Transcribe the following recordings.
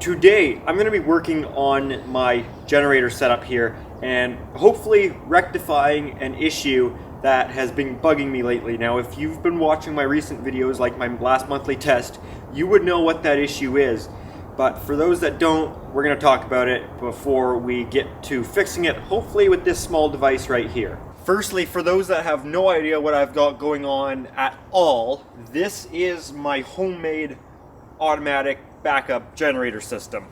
Today, I'm going to be working on my generator setup here and hopefully rectifying an issue that has been bugging me lately. Now, if you've been watching my recent videos, like my last monthly test, you would know what that issue is. But for those that don't, we're going to talk about it before we get to fixing it, hopefully with this small device right here. Firstly, for those that have no idea what I've got going on at all, this is my homemade automatic backup generator system.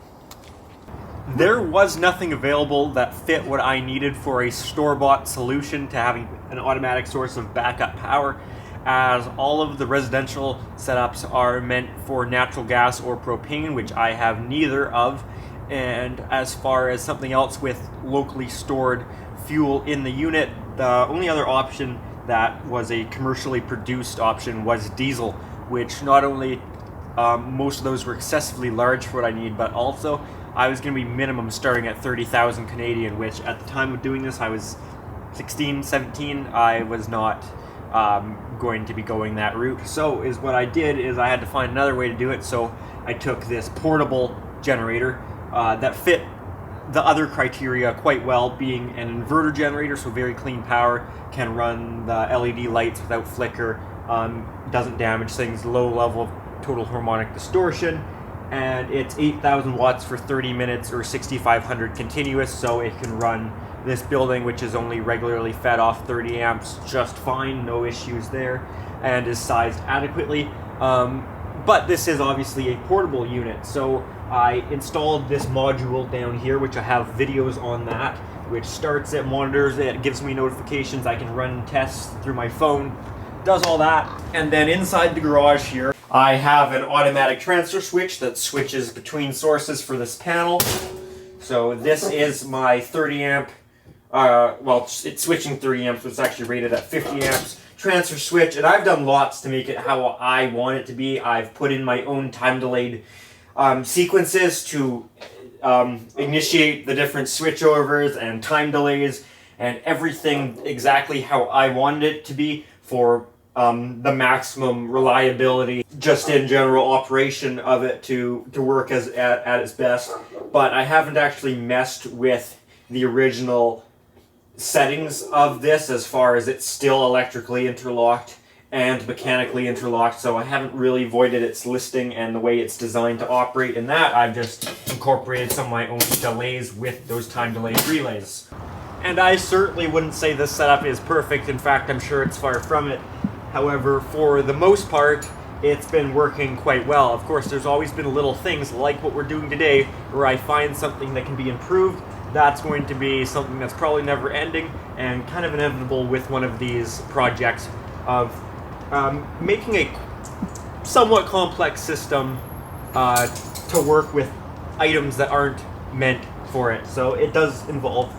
There was nothing available that fit what I needed for a store-bought solution to having an automatic source of backup power, as all of the residential setups are meant for natural gas or propane, which I have neither of. And as far as something else with locally stored fuel in the unit, the only other option that was a commercially produced option was diesel, which not only most of those were excessively large for what I need, but also I was going to be minimum starting at 30,000 Canadian, which at the time of doing this, I was 16, 17. I was not going to be going that route. So what I did is I had to find another way to do it. So I took this portable generator that fit the other criteria quite well, being an inverter generator, so very clean power, can run the LED lights without flicker, doesn't damage things, low level of total harmonic distortion, and it's 8,000 watts for 30 minutes or 6,500 continuous, so it can run this building, which is only regularly fed off 30 amps just fine, no issues there, and is sized adequately. But this is obviously a portable unit, so I installed this module down here, which I have videos on that, which starts it, monitors it, gives me notifications, I can run tests through my phone, does all that. And then inside the garage here, I have an automatic transfer switch that switches between sources for this panel. So this is my 30 amp, well, it's switching 30 amps, but it's actually rated at 50 amps transfer switch. And I've done lots to make it how I want it to be. I've put in my own time delayed sequences to initiate the different switchovers and time delays and everything exactly how I wanted it to be for the maximum reliability, just in general operation of it to work at its best. But I haven't actually messed with the original settings of this as far as it's still electrically interlocked and mechanically interlocked, so I haven't really voided its listing and the way it's designed to operate. In that, I've just incorporated some of my own delays with those time delay relays. And I certainly wouldn't say this setup is perfect. In fact, I'm sure it's far from it. However, for the most part, it's been working quite well. Of course, there's always been little things like what we're doing today where I find something that can be improved. That's going to be something that's probably never ending and kind of inevitable with one of these projects of making a somewhat complex system to work with items that aren't meant for it. So it does involve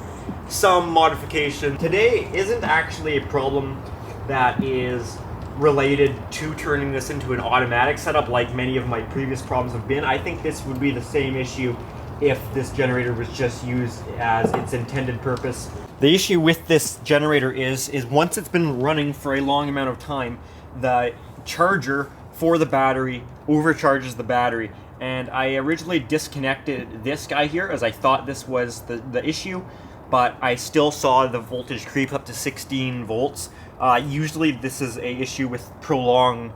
some modification. Today isn't actually a problem that is related to turning this into an automatic setup like many of my previous problems have been. I think this would be the same issue if this generator was just used as its intended purpose. The issue with this generator is once it's been running for a long amount of time, the charger for the battery overcharges the battery. And I originally disconnected this guy here as I thought this was the issue, but I still saw the voltage creep up to 16 volts. Usually this is a issue with prolonged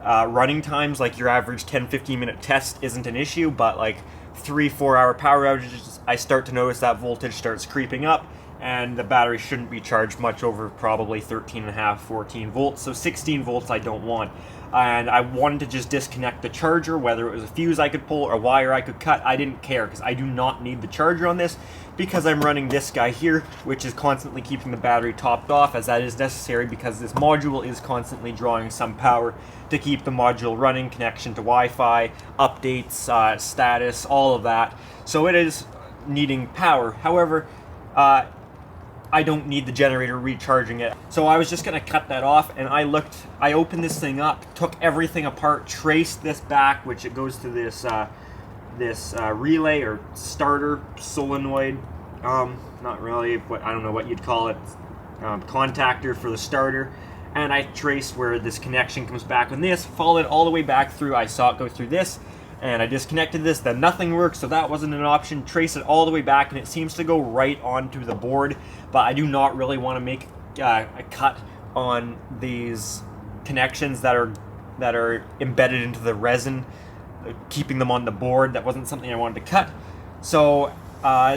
running times, like your average 10-15 minute test isn't an issue, but like 3-4 hour power outages, I start to notice that voltage starts creeping up, and the battery shouldn't be charged much over probably 13.5, 14 volts, so 16 volts I don't want. And I wanted to just disconnect the charger, whether it was a fuse I could pull or a wire I could cut. I didn't care because I do not need the charger on this, because I'm running this guy here, which is constantly keeping the battery topped off, as that is necessary because this module is constantly drawing some power to keep the module running, connection to Wi-Fi, updates, status, all of that. So it is needing power. However, I don't need the generator recharging it. So I was just gonna cut that off, and I opened this thing up, took everything apart, traced this back, which it goes to this relay or starter solenoid, not really, I don't know what you'd call it, contactor for the starter. And I traced where this connection comes back on this, followed it all the way back through. I saw it go through this, and I disconnected this, then nothing worked, so that wasn't an option. Trace it all the way back, and it seems to go right onto the board, but I do not really want to make a cut on these connections that are embedded into the resin, keeping them on the board. That wasn't something I wanted to cut. So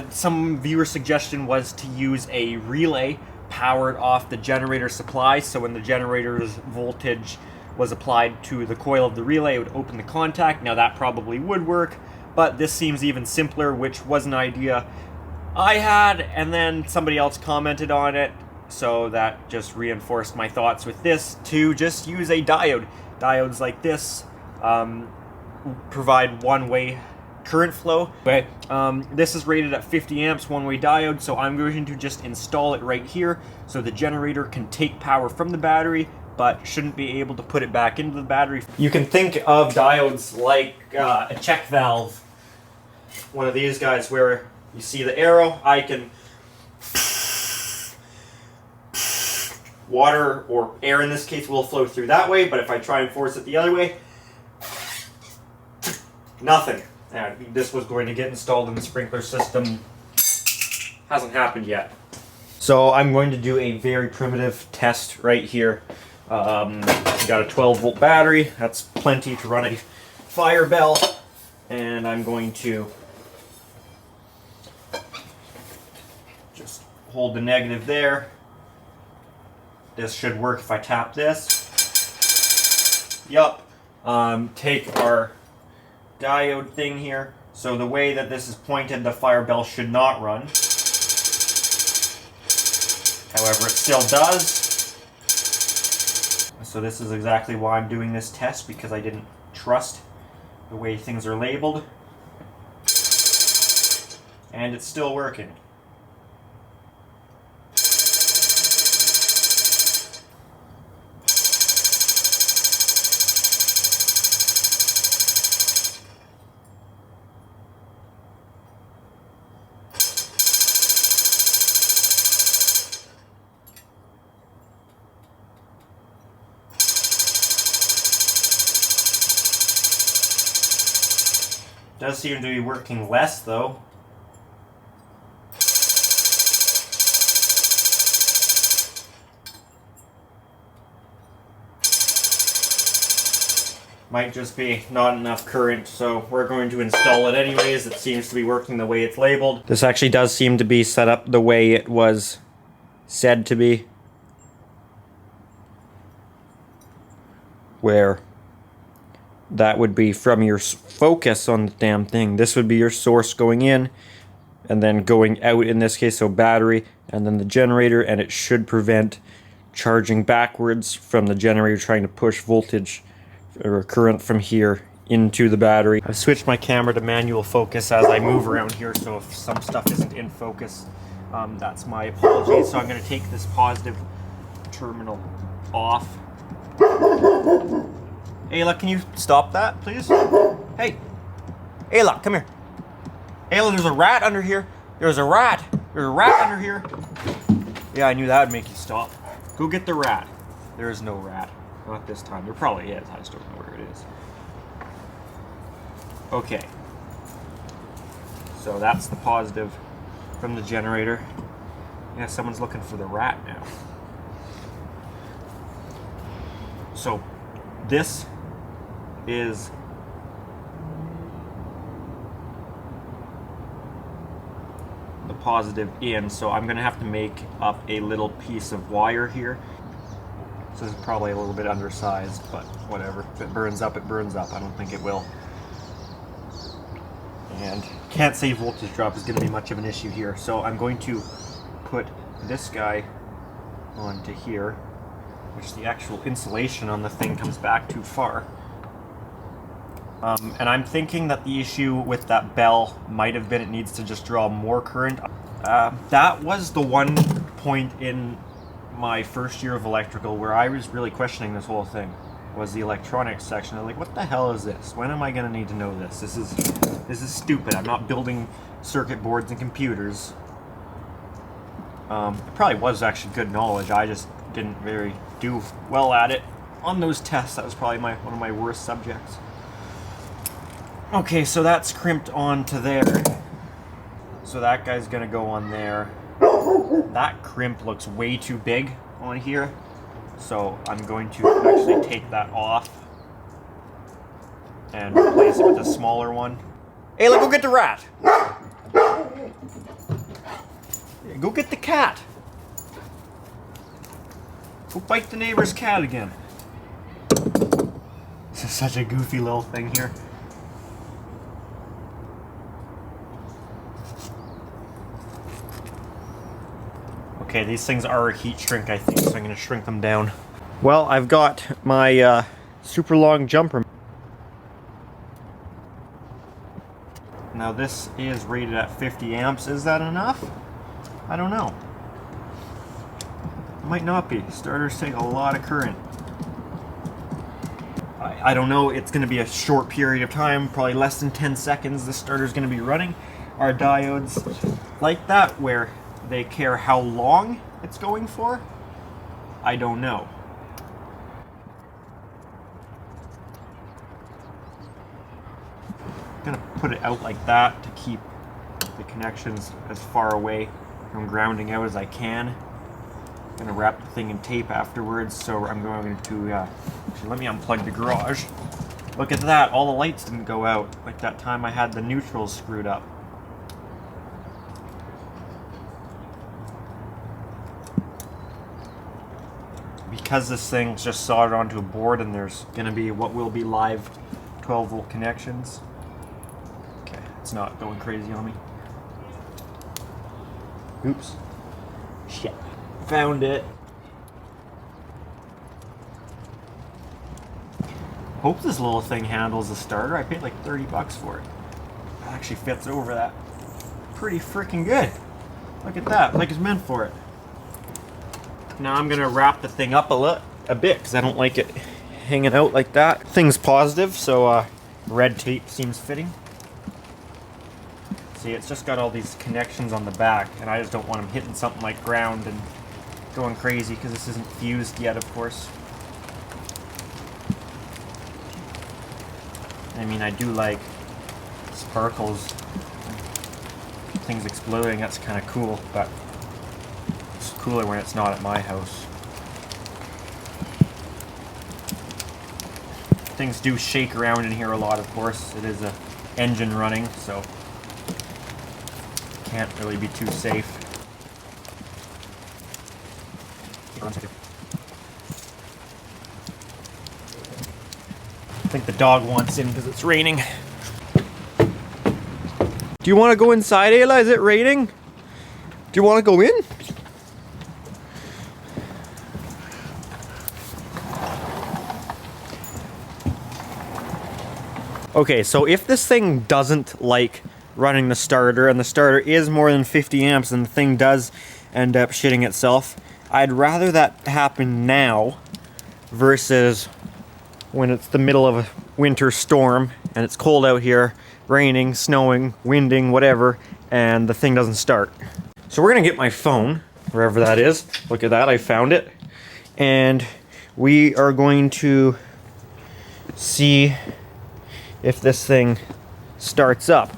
some viewer suggestion was to use a relay powered off the generator supply, so when the generator's voltage was applied to the coil of the relay, it would open the contact. Now that probably would work, but this seems even simpler, which was an idea I had, and then somebody else commented on it, so that just reinforced my thoughts with this, to just use a diode. Diodes like this provide one-way current flow. Okay, this is rated at 50 amps, one-way diode, so I'm going to just install it right here so the generator can take power from the battery, but shouldn't be able to put it back into the battery. You can think of diodes like a check valve, one of these guys where you see the arrow. I can water, or air in this case, will flow through that way, but if I try and force it the other way, nothing. This was going to get installed in the sprinkler system. Hasn't happened yet. So I'm going to do a very primitive test right here. Got a 12-volt battery. That's plenty to run a fire bell. And I'm going to just hold the negative there. This should work if I tap this. Yup. Take our diode thing here. So the way that this is pointed, the fire bell should not run. However, it still does. So this is exactly why I'm doing this test, because I didn't trust the way things are labeled. And it's still working. Does seem to be working less, though. Might just be not enough current, so we're going to install it anyways. It seems to be working the way it's labeled. This actually does seem to be set up the way it was said to be, where that would be from your focus on the damn thing. This would be your source going in, and then going out in this case, so battery, and then the generator, and it should prevent charging backwards from the generator trying to push voltage or current from here into the battery. I've switched my camera to manual focus as I move around here, so if some stuff isn't in focus, that's my apologies. So I'm going to take this positive terminal off. Ayla, can you stop that, please? Hey, Ayla, come here. Ayla, there's a rat under here. There's a rat. There's a rat under here. Yeah, I knew that would make you stop. Go get the rat. There is no rat. Not this time. There probably is. I just don't know where it is. Okay. So that's the positive from the generator. Yeah, someone's looking for the rat now. So this is the positive in, so I'm gonna have to make up a little piece of wire here. So this is probably a little bit undersized, but whatever. If it burns up, it burns up. I don't think it will. And can't say voltage drop is gonna be much of an issue here. So I'm going to put this guy onto here, which the actual insulation on the thing comes back too far. And I'm thinking that the issue with that bell might have been it needs to just draw more current. That was the one point in my first year of electrical where I was really questioning this whole thing, was the electronics section. I'm like, what the hell is this? When am I going to need to know this? This is stupid. I'm not building circuit boards and computers. It probably was actually good knowledge. I just didn't do well at it on those tests. That was probably one of my worst subjects. Okay, so that's crimped onto there. So that guy's gonna go on there. That crimp looks way too big on here. So I'm going to actually take that off and replace it with a smaller one. Hey, let's go get the rat. Go get the cat. Go bite the neighbor's cat again. This is such a goofy little thing here. Okay, these things are a heat shrink, I think, so I'm going to shrink them down. Well, I've got my super long jumper. Now this is rated at 50 amps. Is that enough? I don't know. It might not be. Starters take a lot of current. I don't know. It's going to be a short period of time, probably less than 10 seconds the starter's going to be running. Our diodes like that, where they care how long it's going for? I don't know. I'm gonna put it out like that to keep the connections as far away from grounding out as I can. I'm gonna wrap the thing in tape afterwards, so I'm going to actually, let me unplug the garage. Look at that, all the lights didn't go out like that time I had the neutrals screwed up. Because this thing's just soldered onto a board and there's gonna be what will be live 12-volt connections. Okay, it's not going crazy on me. Oops. Shit. Found it. Hope this little thing handles the starter. I paid like 30 bucks for it. It actually fits over that pretty freaking good. Look at that, like it's meant for it. Now I'm gonna wrap the thing up a bit because I don't like it hanging out like that. Thing's positive, so red tape seems fitting. See, it's just got all these connections on the back, and I just don't want them hitting something like ground and going crazy because this isn't fused yet, of course. I mean, I do like sparkles, things exploding. That's kind of cool, but it's cooler when it's not at my house. Things do shake around in here a lot, of course. It is a engine running, so can't really be too safe. I think the dog wants in because it's raining. Do you want to go inside, Ayla? Is it raining? Do you want to go in? Okay, so if this thing doesn't like running the starter, and the starter is more than 50 amps and the thing does end up shitting itself, I'd rather that happen now versus when it's the middle of a winter storm and it's cold out here, raining, snowing, winding, whatever, and the thing doesn't start. So we're gonna get my phone, wherever that is. Look at that, I found it. And we are going to see if this thing starts up.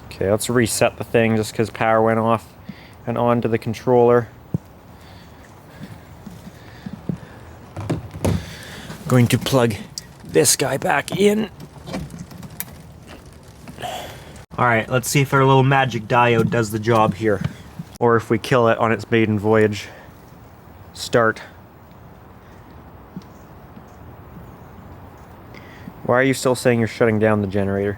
Okay, let's reset the thing just because power went off and onto the controller. Going to plug this guy back in. Alright, let's see if our little magic diode does the job here. Or if we kill it on its maiden voyage. Start. Why are you still saying you're shutting down the generator?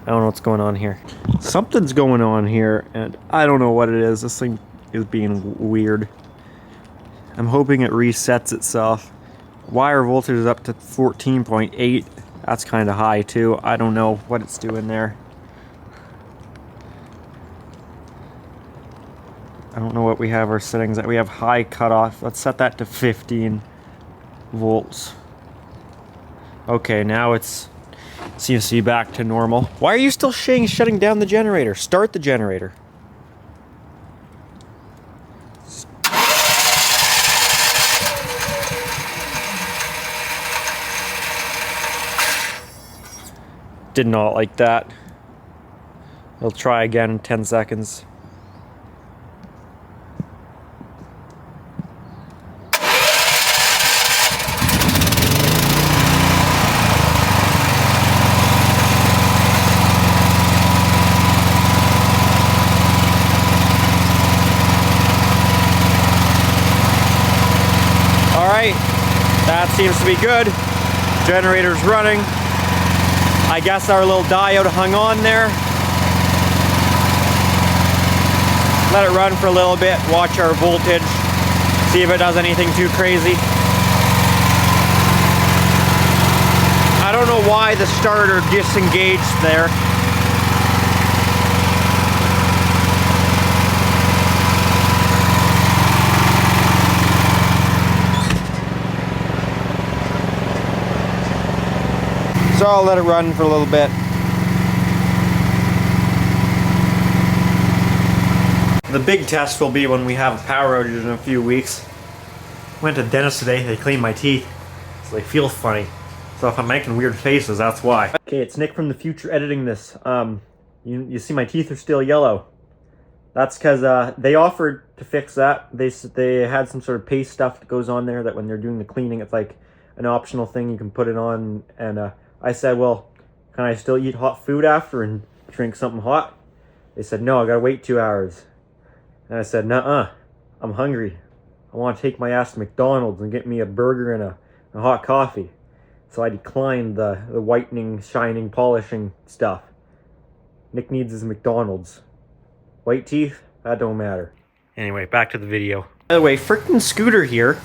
I don't know what's going on here. Something's going on here, and I don't know what it is. This thing is being weird. I'm hoping it resets itself. Wire voltage is up to 14.8. That's kind of high too. I don't know what it's doing there. I don't know what we have our settings at. We have high cutoff. Let's set that to 15 volts. Okay, now it's seems to be back to normal. Why are you still shutting down the generator? Start the generator. Did not like that. We'll try again in 10 seconds. Alright, that seems to be good. Generator's running. I guess our little diode hung on there. Let it run for a little bit, watch our voltage, see if it does anything too crazy. I don't know why the starter disengaged there. So I'll let it run for a little bit. The big test will be when we have a power outage in a few weeks. Went to the dentist today, they cleaned my teeth, so they feel funny. So if I'm making weird faces, that's why. Okay, it's Nick from the future editing this. You see my teeth are still yellow. That's because they offered to fix that. They had some sort of paste stuff that goes on there that when they're doing the cleaning, it's like an optional thing you can put it on. And I said, well, can I still eat hot food after and drink something hot? They said, no, I gotta wait 2 hours. And I said, nuh-uh, I'm hungry. I want to take my ass to McDonald's and get me a burger and a hot coffee. So I declined the whitening, shining, polishing stuff. Nick needs his McDonald's. White teeth, that don't matter. Anyway, back to the video. By the way, frickin' Scooter here.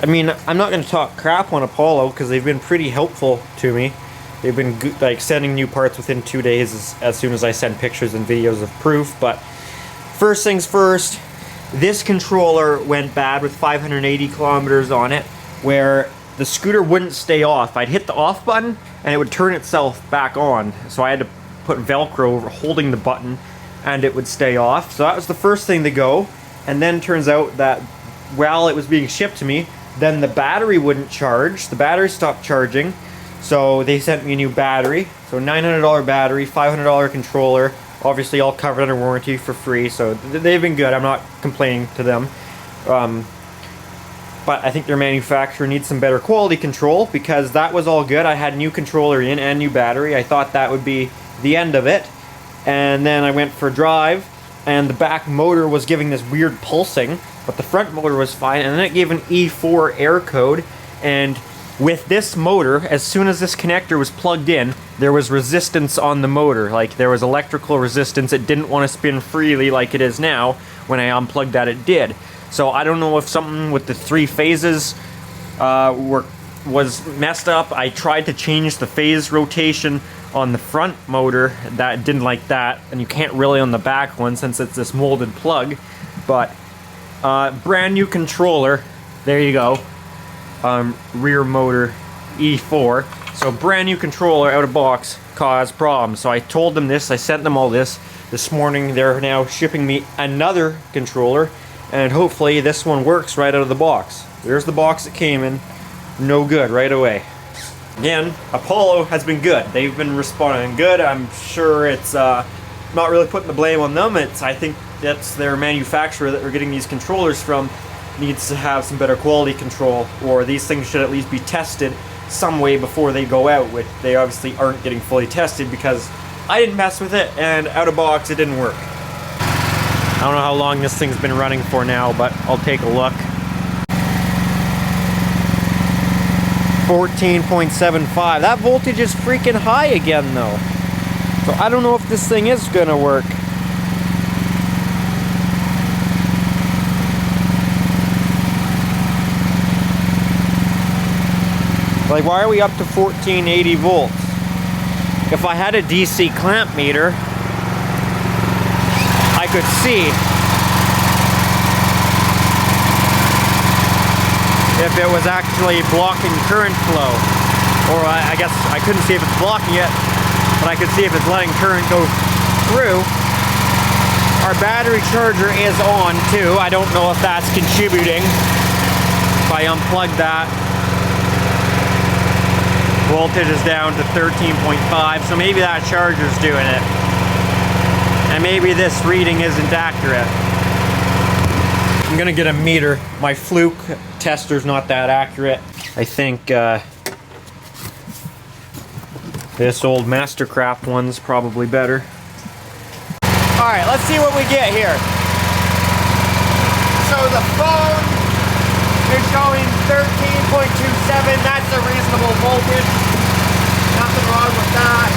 I mean, I'm not going to talk crap on Apollo because they've been pretty helpful to me. They've been like sending new parts within 2 days as soon as I send pictures and videos of proof. But first things first, this controller went bad with 580 kilometers on it, where the scooter wouldn't stay off. I'd hit the off button and it would turn itself back on. So I had to put Velcro over holding the button and it would stay off. So that was the first thing to go. And then turns out that while it was being shipped to me, then the battery wouldn't charge. The battery stopped charging. So they sent me a new battery. So $900 battery, $500 controller. Obviously all covered under warranty for free. So they've been good. I'm not complaining to them. But I think their manufacturer needs some better quality control because that was all good. I had new controller in and new battery. I thought that would be the end of it. And then I went for a drive and the back motor was giving this weird pulsing, but the front motor was fine. And then it gave an E4 error code. And with this motor, as soon as this connector was plugged in, there was resistance on the motor. Like there was electrical resistance. It didn't want to spin freely like it is now. When I unplugged that, it did. So I don't know if something with the 3 phases was messed up. I tried to change the phase rotation on the front motor. That didn't like that, and you can't really on the back one since it's this molded plug. But brand new controller. There you go. Rear motor E4. So brand new controller out of box caused problems. So I told them this. I sent them all this morning. They're now shipping me another controller. And hopefully this one works right out of the box. There's the box it came in. No good right away. Again, Apollo has been good. They've been responding good. I'm sure it's not really putting the blame on them. I think that's their manufacturer that we're getting these controllers from needs to have some better quality control, or these things should at least be tested some way before they go out, which they obviously aren't getting fully tested because I didn't mess with it and out of box it didn't work. I don't know how long this thing's been running for now, but I'll take a look. 14.75. That voltage is freaking high again though. So I don't know if this thing is gonna work. Like, why are we up to 1480 volts? If I had a DC clamp meter, I could see if it was actually blocking current flow. Or I guess I couldn't see if it's blocking it, but I could see if it's letting current go through. Our battery charger is on too. I don't know if that's contributing. If I unplug that, Voltage is down to 13.5, so maybe that charger's doing it. And maybe this reading isn't accurate. I'm gonna get a meter. My fluke tester's not that accurate. I think this old Mastercraft one's probably better. Alright, let's see what we get here. So the phone is showing 13.27. That's a reasonable voltage. Nothing wrong with that.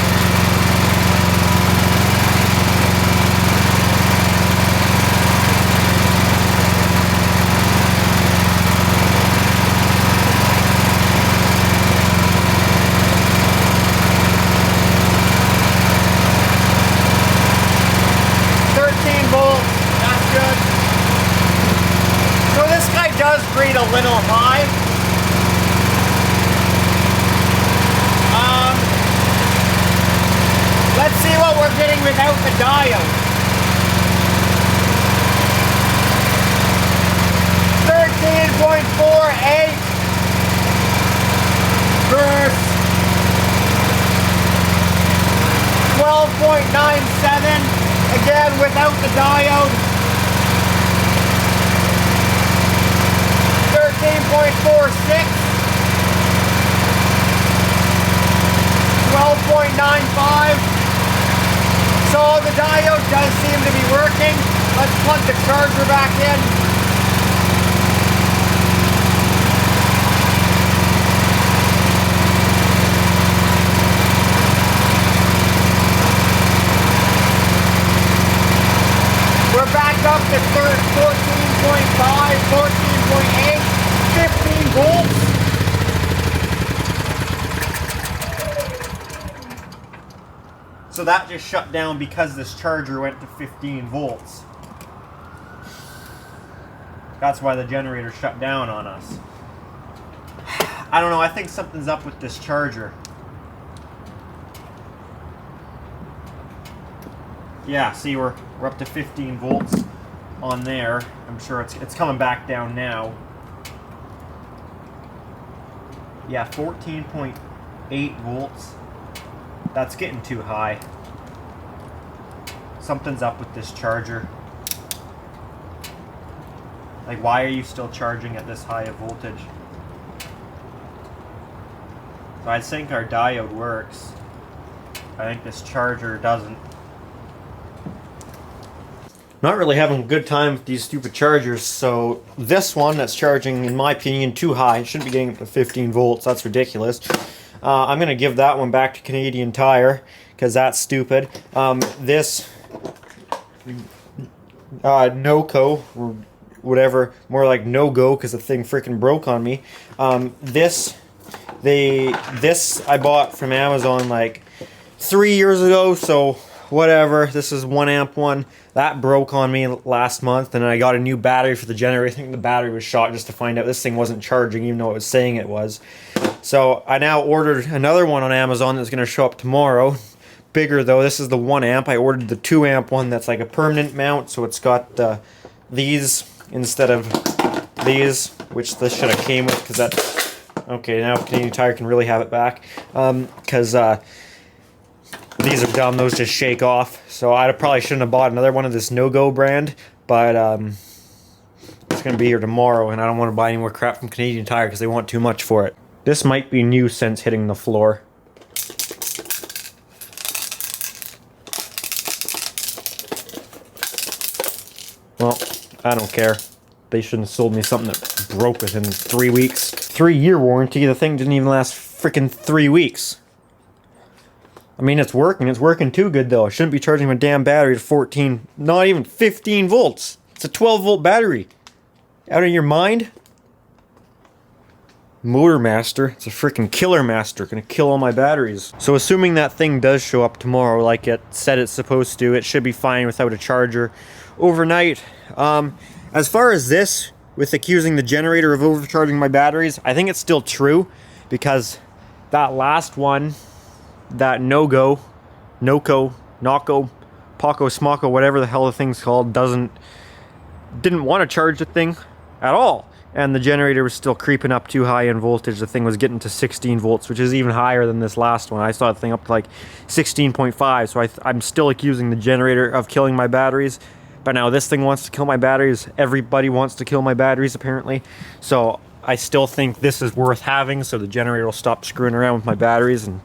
Does read a little high. Let's see what we're getting without the diode. 13.48 versus 12.97, again without the diode. 13.46, 12.95. So the diode does seem to be working. Let's plug the charger back in. We're back up to 14.5, 14.8. 15 volts. So that just shut down because this charger went to 15 volts. That's why the generator shut down on us. I don't know, I think something's up with this charger. Yeah, see, we're up to 15 volts on there. I'm sure it's coming back down now. Yeah, 14.8 volts. That's getting too high. Something's up with this charger. Like, why are you still charging at this high of voltage? So I think our diode works. I think this charger doesn't. Not really having a good time with these stupid chargers, so this one that's charging, in my opinion, too high. It shouldn't be getting up to 15 volts, that's ridiculous. I'm going to give that one back to Canadian Tire, because that's stupid. This NOCO, or whatever, more like no-go, because the thing freaking broke on me. This I bought from Amazon like 3 years ago, so whatever. This is 1 amp one. That broke on me last month, and I got a new battery for the generator. I think the battery was shot just to find out this thing wasn't charging, even though it was saying it was. So I now ordered another one on Amazon that's going to show up tomorrow. Bigger though. This is the 1 amp. I ordered the 2 amp one that's like a permanent mount, so it's got these instead of these, which this should have came with, because that... Okay, now Canadian Tire can really have it back, because these are dumb. Those just shake off. So I probably shouldn't have bought another one of this no-go brand, but it's going to be here tomorrow, and I don't want to buy any more crap from Canadian Tire because they want too much for it. This might be new since hitting the floor. Well, I don't care. They shouldn't have sold me something that broke within 3 weeks. 3-year warranty. The thing didn't even last freaking 3 weeks. I mean, it's working. It's working too good, though. I shouldn't be charging my damn battery to 14, not even 15 volts. It's a 12-volt battery. Out of your mind? Motor Master. It's a freaking Killer Master. Gonna kill all my batteries. So assuming that thing does show up tomorrow like it said it's supposed to, it should be fine without a charger overnight. As far as this, with accusing the generator of overcharging my batteries, I think it's still true, because that last one, that NOCO, Paco, Smocko, whatever the hell the thing's called, didn't want to charge the thing at all. and the generator was still creeping up too high in voltage. The thing was getting to 16 volts, which is even higher than this last one. I saw the thing up to like 16.5, so I'm still accusing the generator of killing my batteries. But now this thing wants to kill my batteries. Everybody wants to kill my batteries, apparently. So I still think this is worth having, so the generator will stop screwing around with my batteries, and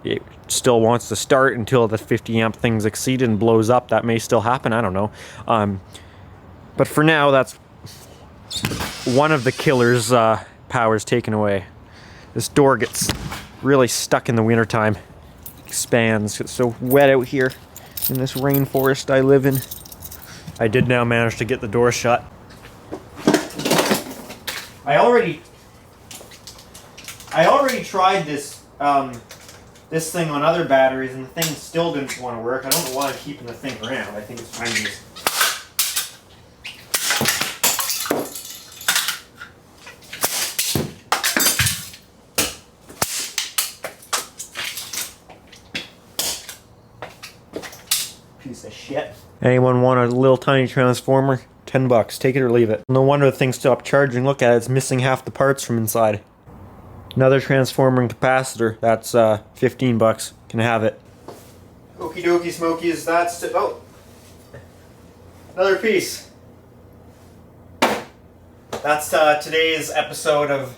it still wants to start until the 50 amp thing's exceeded and blows up. That may still happen, I don't know. But for now, that's one of the killer's powers taken away. This door gets really stuck in the wintertime. Expands. It's so wet out here in this rainforest I live in. I did now manage to get the door shut. I already tried this this thing on other batteries, and the thing still didn't want to work. I don't know why I'm keeping the thing around. I think it's time to just piece of shit. Anyone want a little tiny transformer? $10. Take it or leave it. No wonder the thing stopped charging. Look at it. It's missing half the parts from inside. Another transformer and capacitor. That's $15. Can have it. Okie dokie smokies. That's it. Oh, another piece. That's today's episode of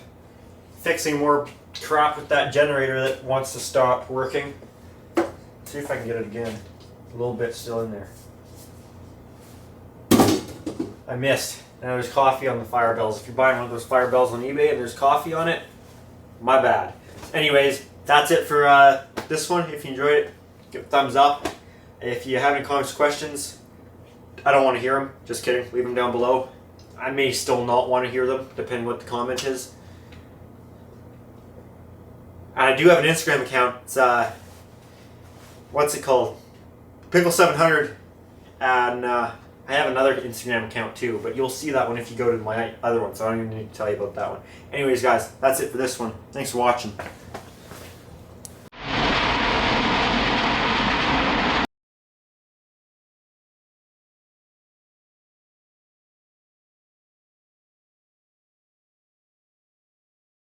fixing more crap with that generator that wants to stop working. Let's see if I can get it again. A little bit still in there. I missed. And there's coffee on the fire bells. If you're buying one of those fire bells on eBay and there's coffee on it, my bad. Anyways, that's it for this one. If you enjoyed it, give a thumbs up. If you have any comments, questions, I don't want to hear them. Just kidding. Leave them down below. I may still not want to hear them, depending what the comment is. And I do have an Instagram account. It's what's it called? Pickle700, and I have another Instagram account too, but you'll see that one if you go to my other one, so I don't even need to tell you about that one. Anyways guys, that's it for this one. Thanks for watching.